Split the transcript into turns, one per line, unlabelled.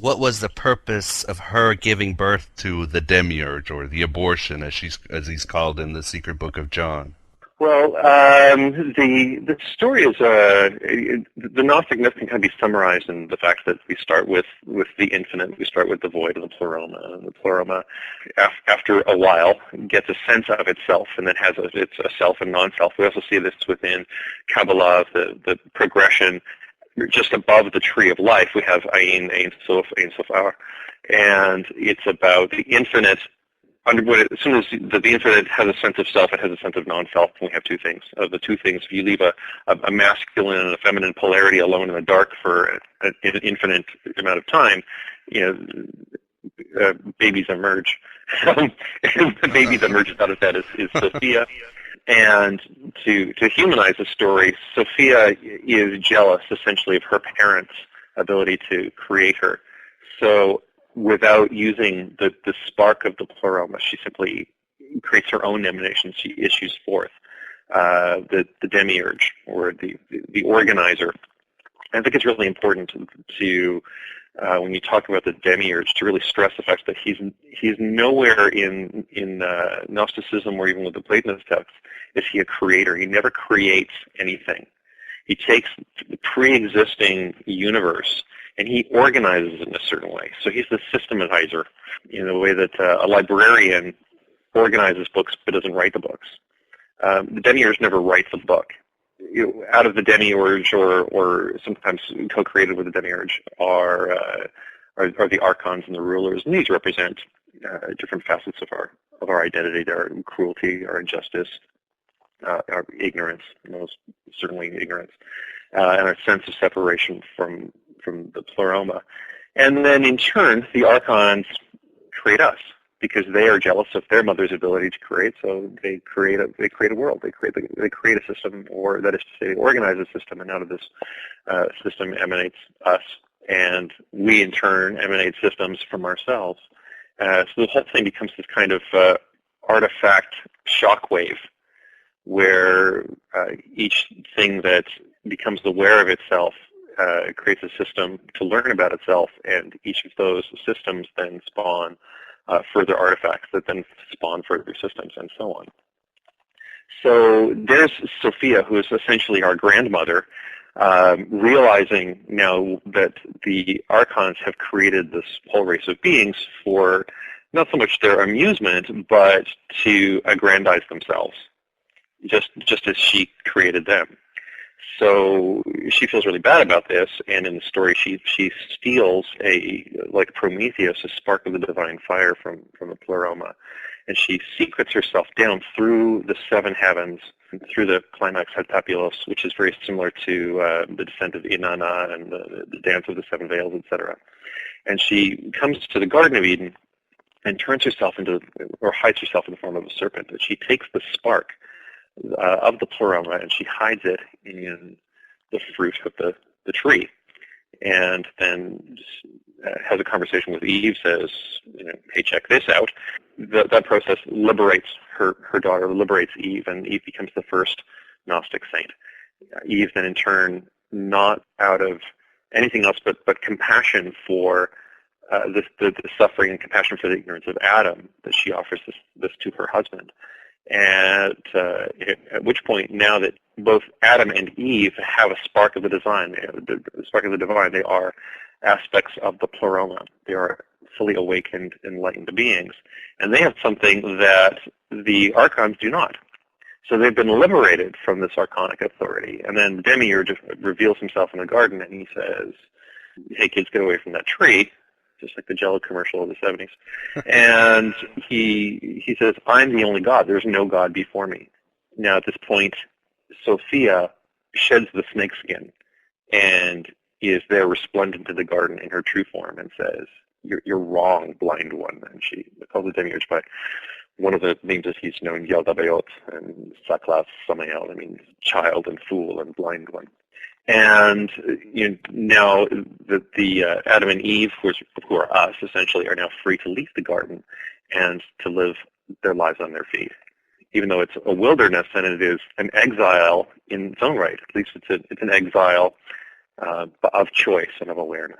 what was the purpose of her giving birth to the demiurge, or the abortion, as he's called in the Secret Book of John?
Well, the story is the Gnostic myth can kind of be summarized in the fact that we start with the infinite. We start with the void of the pleroma, and the pleroma, after a while, gets a sense of itself, and then has it's a self and non-self. We also see this within Kabbalah, the progression. Just above the tree of life, we have Ayin, Ein Sof, Ein Sof, and it's about the infinite. As soon as the infinite has a sense of self, it has a sense of non-self. We have two things. Of the two things, if you leave a masculine and a feminine polarity alone in the dark for an infinite amount of time, babies emerge. And the baby that emerges out of that is Sophia. And to humanize the story, Sophia is jealous, essentially, of her parents' ability to create her. So without using the spark of the pleroma, she simply creates her own emanation. She issues forth the demiurge, or the organizer. I think it's really important to when you talk about the demiurge, to really stress the fact that he's nowhere in Gnosticism, or even with the Platonist texts, is he a creator. He never creates anything. He takes the pre-existing universe and he organizes it in a certain way. So he's the systematizer, in the way that a librarian organizes books but doesn't write the books. The demiurge never writes a book. Out of the demiurge, or sometimes co-created with the demiurge, are the archons and the rulers, and these represent different facets of our identity: our cruelty, our injustice, our ignorance, most certainly ignorance, and our sense of separation from the pleroma. And then in turn, the archons create us, because they are jealous of their mother's ability to create, so they create a world. They create a system, or that is to say, they organize a system, and out of this system emanates us, and we in turn emanate systems from ourselves. So the whole thing becomes this kind of artifact shockwave, where each thing that becomes aware of itself creates a system to learn about itself, and each of those systems then spawn further artifacts that then spawn further systems, and so on. So there's Sophia, who is essentially our grandmother, realizing now that the archons have created this whole race of beings for not so much their amusement, but to aggrandize themselves, just as she created them. So she feels really bad about this, and in the story she steals, like Prometheus, a spark of the divine fire from the pleroma, and she secrets herself down through the seven heavens, through the climax heptapulos, which is very similar to the descent of Inanna and the dance of the seven veils, etc. And she comes to the Garden of Eden and turns herself into, or hides herself in the form of a serpent. And she takes the spark of the pleroma and she hides it in the fruit of the tree, and then has a conversation with Eve, says, hey, check this out. That process liberates her daughter, liberates Eve, and Eve becomes the first Gnostic saint. Eve then in turn, not out of anything else but compassion for the suffering and compassion for the ignorance of Adam, that she offers this to her husband. And at which point, now that both Adam and Eve have a spark of the divine, they are aspects of the pleroma. They are fully awakened, enlightened beings, and they have something that the archons do not. So they've been liberated from this archonic authority. And then the demiurge reveals himself in the garden, and he says, hey, kids, get away from that tree, just like the Jello commercial of the 70s. And he says, I'm the only God. There's no God before me. Now, at this point, Sophia sheds the snakeskin and is there resplendent in the garden in her true form and says, you're wrong, blind one. And she calls the demiurge by one of the names that he's known, Yaldabaoth, and Saklas Samael, that means child and fool and blind one. And now the Adam and Eve, who are us, essentially, are now free to leave the garden and to live their lives on their feet. Even though it's a wilderness and it is an exile in its own right, at least it's an exile of choice and of awareness.